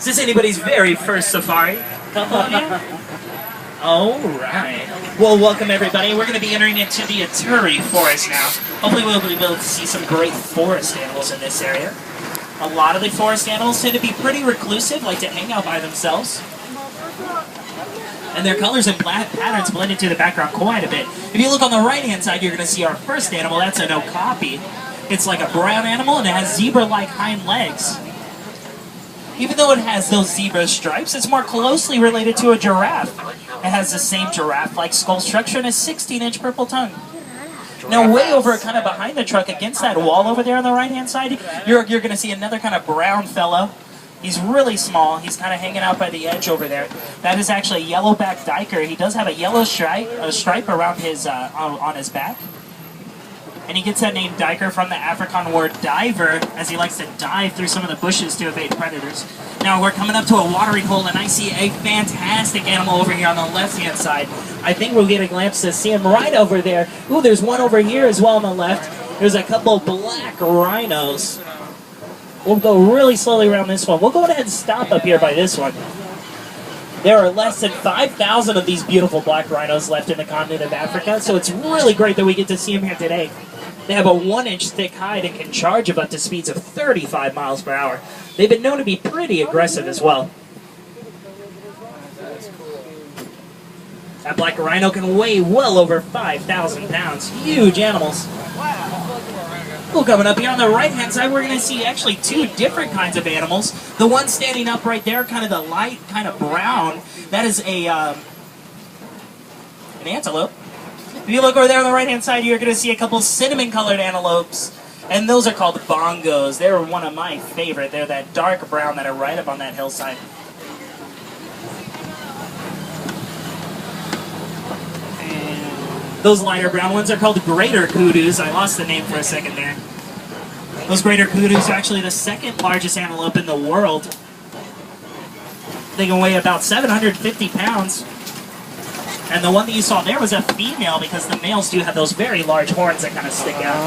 Is this anybody's very first safari? Couple of you? Alright. Well, welcome everybody. We're going to be entering into the Aturi Forest now. Hopefully we'll be able to see some great forest animals in this area. A lot of the forest animals tend to be pretty reclusive, like to hang out by themselves. And their colors and patterns blend into the background quite a bit. If you look on the right-hand side, you're going to see our first animal. That's an okapi. It's like a brown animal, and it has zebra-like hind legs. Even though it has those zebra stripes, it's more closely related to a giraffe. It has the same giraffe-like skull structure and a 16-inch purple tongue. Now, way over kind of behind the truck, against that wall over there on the right-hand side, you're going to see another kind of brown fellow. He's really small. He's kind of hanging out by the edge over there. That is actually a yellow-backed diker. He does have a yellow stripe around his on his back. And he gets that name diker from the Afrikaans word diver, as he likes to dive through some of the bushes to evade predators. Now we're coming up to a watering hole, and I see a fantastic animal over here on the left-hand side. I think we'll get a glimpse to see him right over there. Ooh, there's one over here as well on the left. There's a couple black rhinos. We'll go really slowly around this one. We'll go ahead and stop up here by this one. There are less than 5,000 of these beautiful black rhinos left in the continent of Africa, so it's really great that we get to see them here today. They have a 1-inch thick hide and can charge up to speeds of 35 miles per hour. They've been known to be pretty aggressive as well. That black rhino can weigh well over 5,000 pounds. Huge animals. Well, coming up here on the right-hand side, we're going to see actually two different kinds of animals. The one standing up right there, kind of the light, kind of brown, that is an antelope. If you look over there on the right-hand side, you're going to see a couple cinnamon-colored antelopes, and those are called bongos. They're one of my favorite. They're that dark brown that are right up on that hillside. And those lighter brown ones are called greater kudus. I lost the name for a second there. Those greater kudus are actually the second largest antelope in the world. They can weigh about 750 pounds. And the one that you saw there was a female, because the males do have those very large horns that kind of stick out.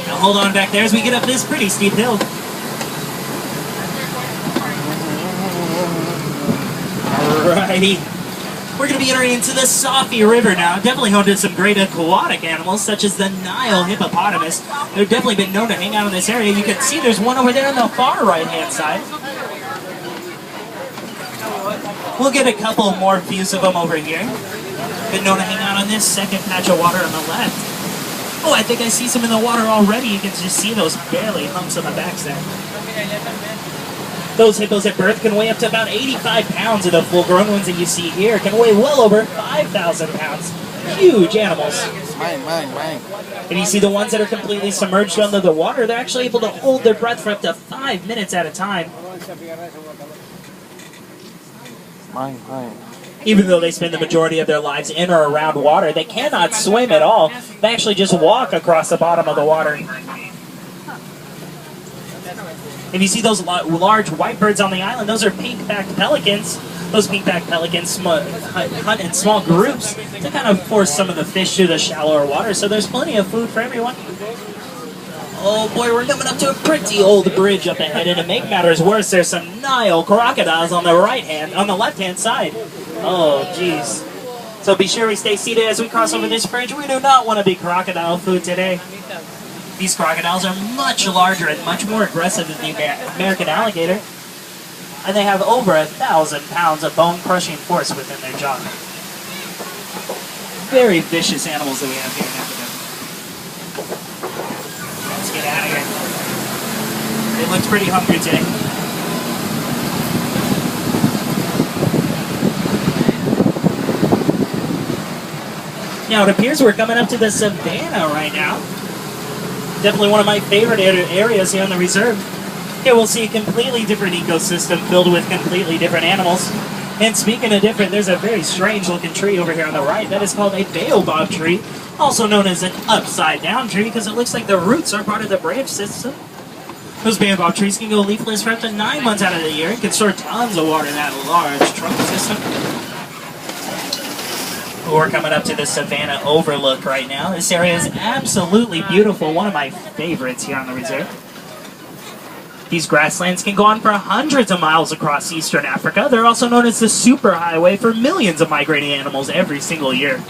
Now hold on back there as we get up this pretty steep hill. Alrighty. We're going to be entering into the Safi River now. Definitely home to some great aquatic animals, such as the Nile hippopotamus. They've definitely been known to hang out in this area. You can see there's one over there on the far right-hand side. We'll get a couple more views of them over here. Been known to hang out on this second patch of water on the left. Oh, I think I see some in the water already. You can just see those barely humps on the backs there. Those hippos at birth can weigh up to about 85 pounds, and the full-grown ones that you see here can weigh well over 5,000 pounds. Huge animals. And you see the ones that are completely submerged under the water, they're actually able to hold their breath for up to 5 minutes at a time. Even though they spend the majority of their lives in or around water, they cannot swim at all. They actually just walk across the bottom of the water. If you see those large white birds on the island, those are pink-backed pelicans. Those pink-backed pelicans hunt in small groups to kind of force some of the fish to the shallower water, so there's plenty of food for everyone. Oh boy, we're coming up to a pretty old bridge up ahead, and to make matters worse, there's some Nile crocodiles on the left-hand side. Oh, jeez. So be sure we stay seated as we cross over this bridge. We do not want to be crocodile food today. These crocodiles are much larger and much more aggressive than the American alligator, and they have over 1,000 pounds of bone-crushing force within their jaw. Very vicious animals that we have here in Africa. Let's get out of here. It looks pretty hungry today. Now it appears we're coming up to the savannah right now. Definitely one of my favorite areas here on the reserve. Here we'll see a completely different ecosystem filled with completely different animals. And speaking of different, there's a very strange looking tree over here on the right. That is called a baobab tree, also known as an upside down tree because it looks like the roots are part of the branch system. Those baobab trees can go leafless for up to 9 months out of the year and can store tons of water in that large trunk system. We're coming up to the Savannah Overlook right now. This area is absolutely beautiful. One of my favorites here on the reserve. These grasslands can go on for hundreds of miles across eastern Africa. They're also known as the superhighway for millions of migrating animals every single year.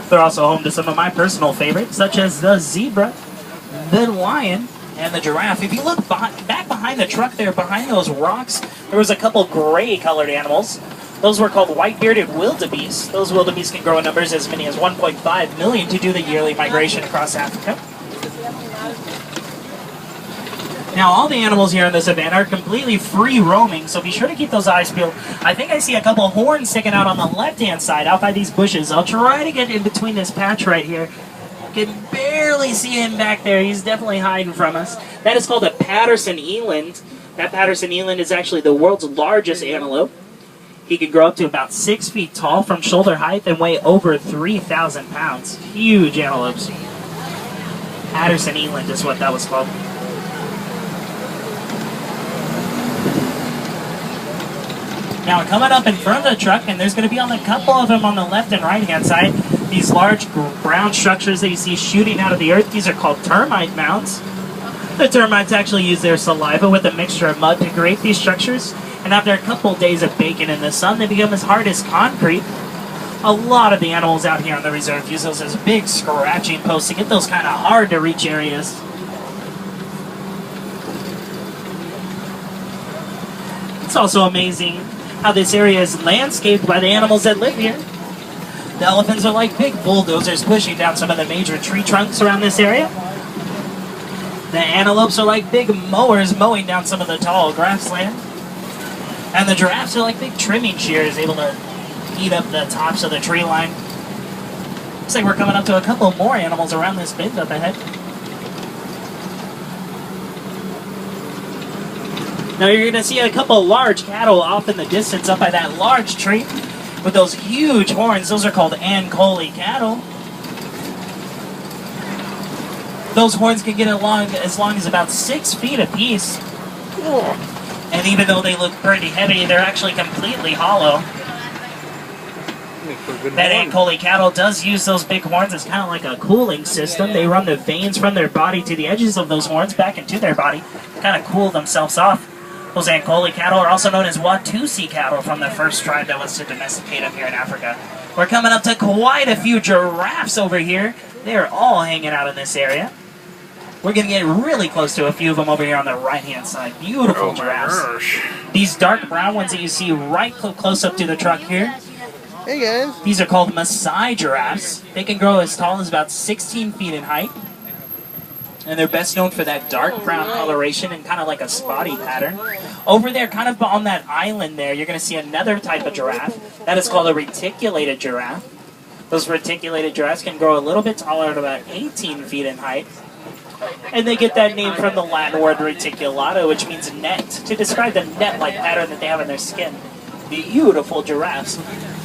They're also home to some of my personal favorites, such as the zebra, the lion, and the giraffe. If you look back behind the truck there, behind those rocks, there was a couple gray-colored animals. Those were called white-bearded wildebeest. Those wildebeest can grow in numbers as many as 1.5 million to do the yearly migration across Africa. Now, all the animals here in the savannah are completely free roaming, so be sure to keep those eyes peeled. I think I see a couple of horns sticking out on the left-hand side, out by these bushes. I'll try to get in between this patch right here. You can barely see him back there. He's definitely hiding from us. That is called a Patterson eland. That Patterson eland is actually the world's largest antelope. He can grow up to about 6 feet tall from shoulder height and weigh over 3,000 pounds. Huge antelopes. Patterson eland is what that was called. Now coming up in front of the truck, and there's going to be on a couple of them on the left and right hand side, these large brown structures that you see shooting out of the earth. These are called termite mounds. The termites actually use their saliva with a mixture of mud to create these structures, and after a couple days of baking in the sun, they become as hard as concrete. A lot of the animals out here on the reserve use those as big scratching posts to get those kind of hard to reach areas. It's also amazing how this area is landscaped by the animals that live here. The elephants are like big bulldozers pushing down some of the major tree trunks around this area. The antelopes are like big mowers mowing down some of the tall grassland. And the giraffes are like big trimming shears, able to eat up the tops of the tree line. Looks like we're coming up to a couple more animals around this bend up ahead. Now you're going to see a couple large cattle off in the distance up by that large tree with those huge horns. Those are called Ankole cattle. Those horns can get as long as about 6 feet apiece. And even though they look pretty heavy, they're actually completely hollow. That Ankole cattle does use those big horns as kind of like a cooling system. They run the veins from their body to the edges of those horns back into their body to kind of cool themselves off. Those Ankole cattle are also known as Watusi cattle from the first tribe that was to domesticate up here in Africa. We're coming up to quite a few giraffes over here. They're all hanging out in this area. We're going to get really close to a few of them over here on the right-hand side. Beautiful giraffes. These dark brown ones that you see right close up to the truck here. Hey guys. These are called Maasai giraffes. They can grow as tall as about 16 feet in height. And they're best known for that dark brown coloration and kind of like a spotty pattern. Over there, kind of on that island there, you're going to see another type of giraffe. That is called a reticulated giraffe. Those reticulated giraffes can grow a little bit taller at about 18 feet in height. And they get that name from the Latin word reticulato, which means net, to describe the net-like pattern that they have in their skin. Beautiful giraffes.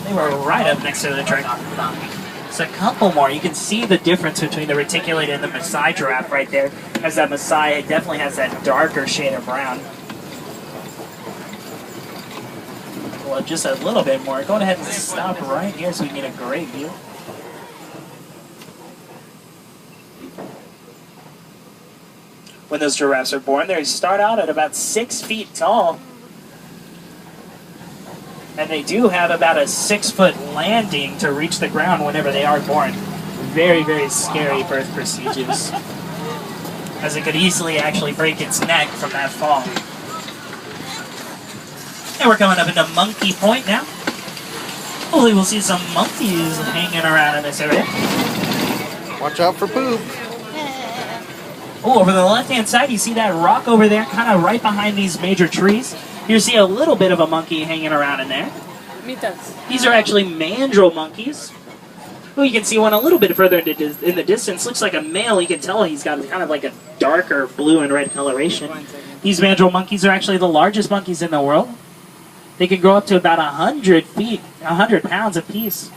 They were right up next to the truck. There's a couple more. You can see the difference between the reticulated and the Maasai giraffe right there, as that Maasai definitely has that darker shade of brown. Well, just a little bit more. Go ahead and stop right here so we can get a great view. When those giraffes are born, they start out at about 6 feet tall. And they do have about a 6-foot landing to reach the ground whenever they are born. Very, very scary birth procedures, as it could easily actually break its neck from that fall. And we're coming up into Monkey Point now. Hopefully we'll see some monkeys hanging around in this area. Watch out for poop. Oh, over the left-hand side, you see that rock over there, kind of right behind these major trees. You see a little bit of a monkey hanging around in there. These are actually mandrill monkeys. Well, you can see one a little bit further in the distance. Looks like a male. You can tell he's got kind of like a darker blue and red coloration. These mandrill monkeys are actually the largest monkeys in the world. They can grow up to about 100 pounds apiece.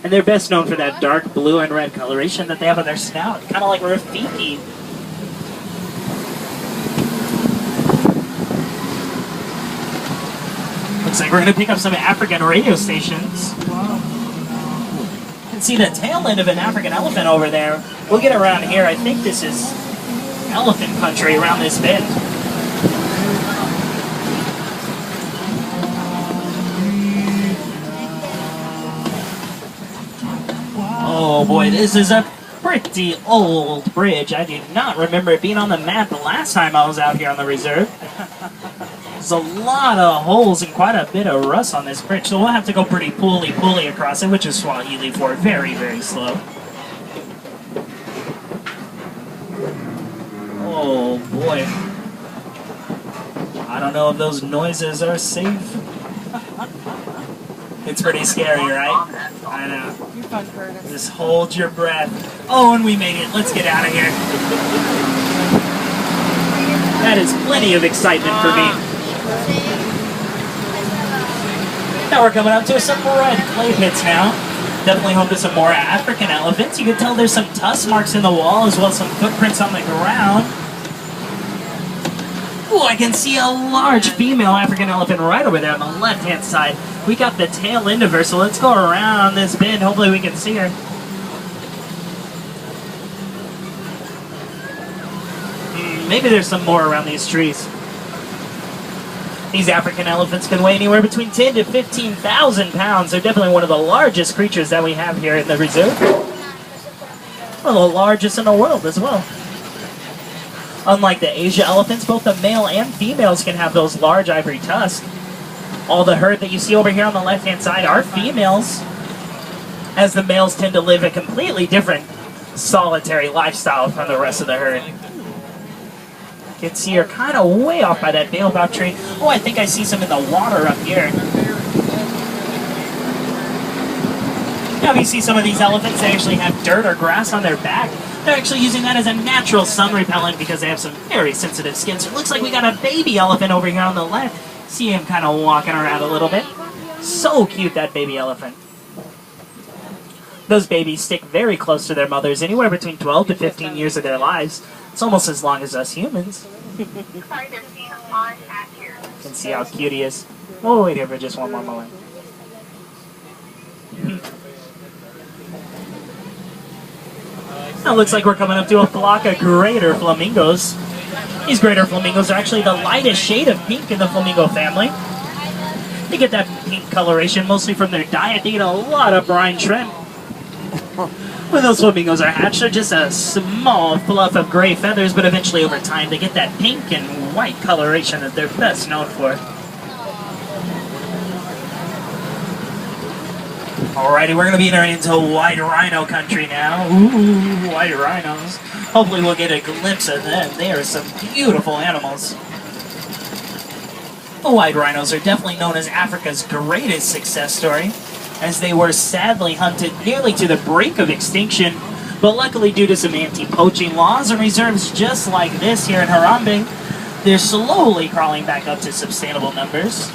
And they're best known for that dark blue and red coloration that they have on their snout, kind of like Rafiki. Looks like we're going to pick up some African radio stations. can see the tail end of an African elephant over there. We'll get around here. I think this is elephant country around this bend. Oh boy, this is a pretty old bridge. I do not remember it being on the map the last time I was out here on the reserve. There's a lot of holes and quite a bit of rust on this bridge, so we'll have to go pretty pulley across it, which is Swahili for very, very slow. Oh boy. I don't know if those noises are safe. It's pretty scary, right? I know. You're fun, Curtis. Just hold your breath. Oh, and we made it. Let's get out of here. That is plenty of excitement for me. Now we're coming up to some red clay pits now. Definitely home to some more African elephants. You can tell there's some tusk marks in the wall as well as some footprints on the ground. Ooh, I can see a large female African elephant right over there on the left-hand side. We got the tail end of her, so let's go around this bend. Hopefully we can see her. Maybe there's some more around these trees. These African elephants can weigh anywhere between 10 to 15,000 pounds. They're definitely one of the largest creatures that we have here in the reserve. One of the largest in the world as well. Unlike the Asia elephants, both the male and females can have those large ivory tusks. All the herd that you see over here on the left-hand side are females, as the males tend to live a completely different solitary lifestyle from the rest of the herd. You can see her kind of way off by that baobab tree. Oh, I think I see some in the water up here. Now you see some of these elephants, they actually have dirt or grass on their back. They're actually using that as a natural sun repellent because they have some very sensitive skin. So it looks like we got a baby elephant over here on the left. See him kind of walking around a little bit. So cute, that baby elephant. Those babies stick very close to their mothers, anywhere between 12 to 15 years of their lives. It's almost as long as us humans. You can see how cute he is. We'll wait here for just one more moment. Now it looks like we're coming up to a flock of greater flamingos. These greater flamingos are actually the lightest shade of pink in the flamingo family. They get that pink coloration mostly from their diet. They eat a lot of brine shrimp. When those flamingos are hatched, they're just a small fluff of gray feathers, but eventually over time they get that pink and white coloration that they're best known for. Alrighty, we're going to be entering into white rhino country now. Ooh, white rhinos. Hopefully we'll get a glimpse of them. They are some beautiful animals. The white rhinos are definitely known as Africa's greatest success story, as they were sadly hunted nearly to the brink of extinction, but luckily due to some anti-poaching laws and reserves just like this here in Harambe, they're slowly crawling back up to sustainable numbers.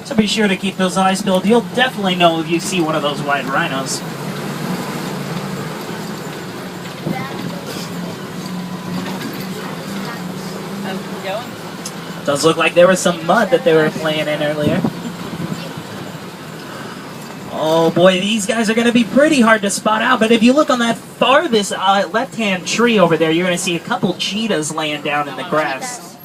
So be sure to keep those eyes peeled. You'll definitely know if you see one of those white rhinos. Does look like there was some mud that they were playing in earlier. Oh boy, these guys are going to be pretty hard to spot out, but if you look on that farthest left-hand tree over there, you're going to see a couple cheetahs laying down in the grass.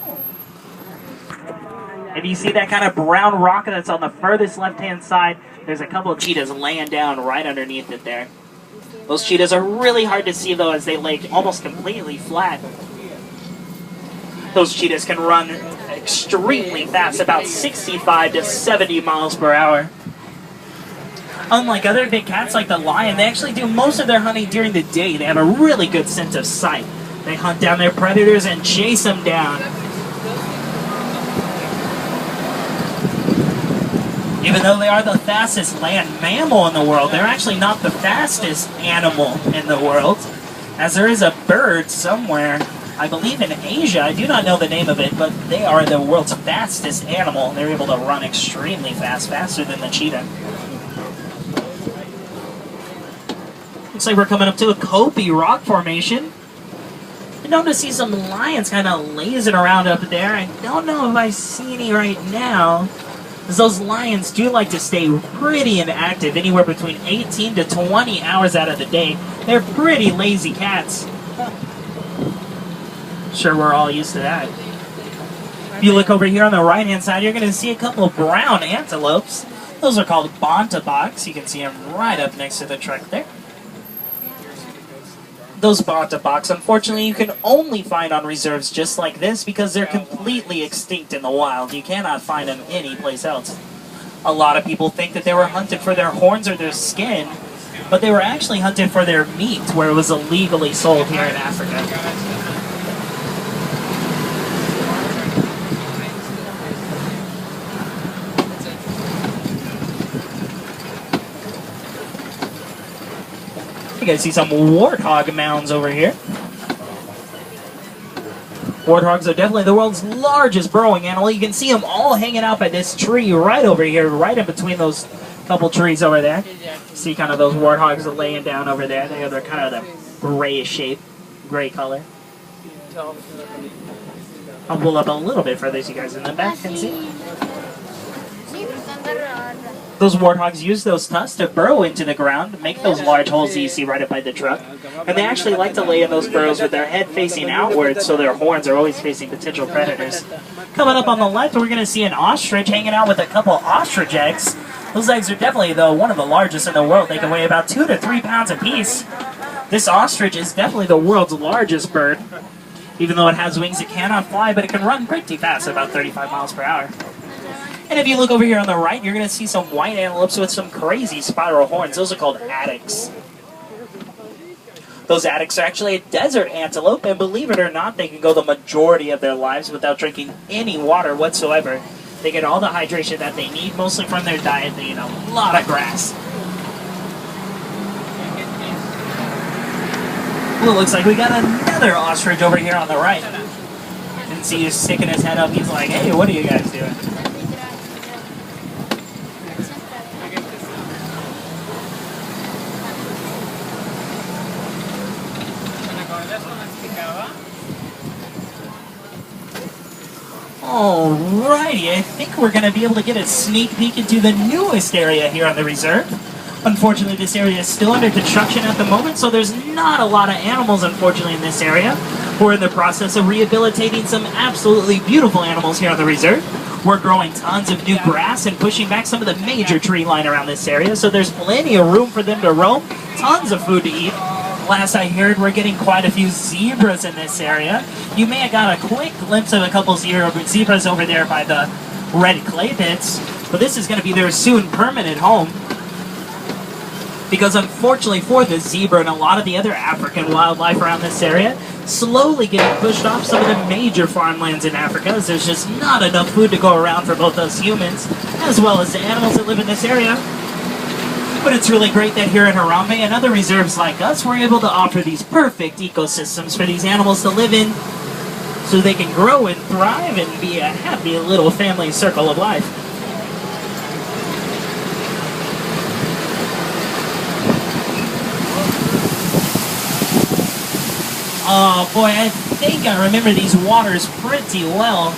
If you see that kind of brown rock that's on the furthest left-hand side, there's a couple of cheetahs laying down right underneath it there. Those cheetahs are really hard to see, though, as they lay almost completely flat. Those cheetahs can run extremely fast, about 65 to 70 miles per hour. Unlike other big cats like the lion, they actually do most of their hunting during the day. They have a really good sense of sight. They hunt down their predators and chase them down. Even though they are the fastest land mammal in the world, they're actually not the fastest animal in the world, as there is a bird somewhere, I believe in Asia, I do not know the name of it, but they are the world's fastest animal. They're able to run extremely fast, faster than the cheetah. Looks like we're coming up to a Kopi rock formation. I know to see some lions kind of lazing around up there. I don't know if I see any right now. Because those lions do like to stay pretty inactive, anywhere between 18 to 20 hours out of the day. They're pretty lazy cats. Sure, we're all used to that. If you look over here on the right-hand side, you're going to see a couple of brown antelopes. Those are called bonteboks. You can see them right up next to the truck there. Those bonteboks, unfortunately, you can only find on reserves just like this because they're completely extinct in the wild. You cannot find them anyplace else. A lot of people think that they were hunted for their horns or their skin, but they were actually hunted for their meat, where it was illegally sold here in Africa. You guys see some warthog mounds over here. Warthogs are definitely the world's largest burrowing animal. You can see them all hanging out by this tree right over here, right in between those couple trees over there. See kind of those warthogs are laying down over there. They're kind of the grayish shape, gray color. I'll pull up a little bit further so you guys in the back can see. Those warthogs use those tusks to burrow into the ground, make those large holes that you see right up by the truck. And they actually like to lay in those burrows with their head facing outwards, so their horns are always facing potential predators. Coming up on the left, we're going to see an ostrich hanging out with a couple ostrich eggs. Those eggs are definitely, though, one of the largest in the world. They can weigh about 2 to 3 pounds apiece. This ostrich is definitely the world's largest bird. Even though it has wings, it cannot fly, but it can run pretty fast, about 35 miles per hour. And if you look over here on the right, you're going to see some white antelopes with some crazy spiral horns. Those are called addax. Those addax are actually a desert antelope, and believe it or not, they can go the majority of their lives without drinking any water whatsoever. They get all the hydration that they need, mostly from their diet. They eat a lot of grass. Well, it looks like we got another ostrich over here on the right. You can see he's sticking his head up. He's like, hey, what are you guys doing? Alrighty, I think we're going to be able to get a sneak peek into the newest area here on the reserve. Unfortunately, this area is still under construction at the moment, so there's not a lot of animals, unfortunately, in this area. We're in the process of rehabilitating some absolutely beautiful animals here on the reserve. We're growing tons of new grass and pushing back some of the major tree line around this area, so there's plenty of room for them to roam, tons of food to eat. Last I heard, we're getting quite a few zebras in this area. You may have got a quick glimpse of a couple zebras over there by the red clay pits, but this is going to be their soon permanent home. Because unfortunately for the zebra and a lot of the other African wildlife around this area, slowly getting pushed off some of the major farmlands in Africa, as there's just not enough food to go around for both us humans, as well as the animals that live in this area. But it's really great that here in Harambe and other reserves like us, we're able to offer these perfect ecosystems for these animals to live in, so they can grow and thrive and be a happy little family circle of life. Oh boy, I think I remember these waters pretty well.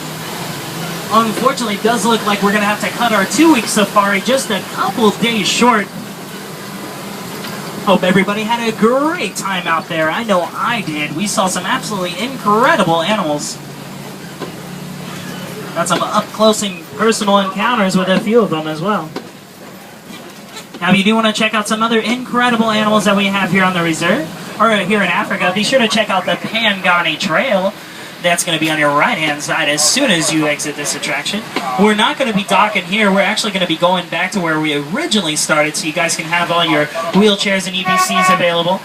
Unfortunately, it does look like we're going to have to cut our 2-week safari just a couple days short. Hope everybody had a great time out there. I know I did. We saw some absolutely incredible animals. Got some up-close and personal encounters with a few of them as well. Now, if you do want to check out some other incredible animals that we have here on the reserve, or here in Africa, be sure to check out the Pangani Trail. That's going to be on your right-hand side as soon as you exit this attraction. We're not going to be docking here. We're actually going to be going back to where we originally started, so you guys can have all your wheelchairs and EVCs available.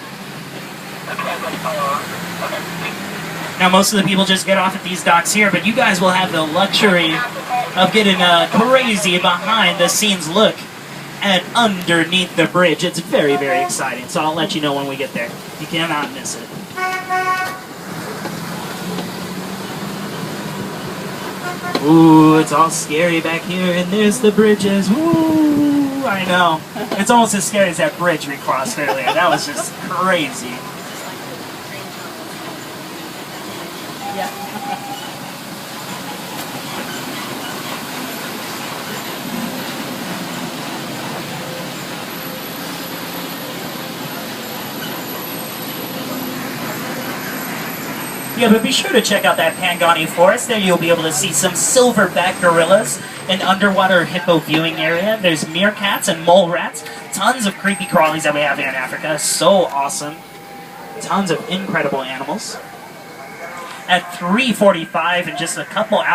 Now, most of the people just get off at these docks here, but you guys will have the luxury of getting a crazy behind-the-scenes look at underneath the bridge. It's very, very exciting, so I'll let you know when we get there. You cannot miss it. Ooh, it's all scary back here, and there's the bridges. Ooh, I know. It's almost as scary as that bridge we crossed earlier. That was just crazy. Yeah. Yeah, but be sure to check out that Pangani Forest. There you'll be able to see some silverback gorillas, an underwater hippo viewing area. There's meerkats and mole rats. Tons of creepy crawlies that we have here in Africa. So awesome. Tons of incredible animals. At 3:45 in just a couple hours.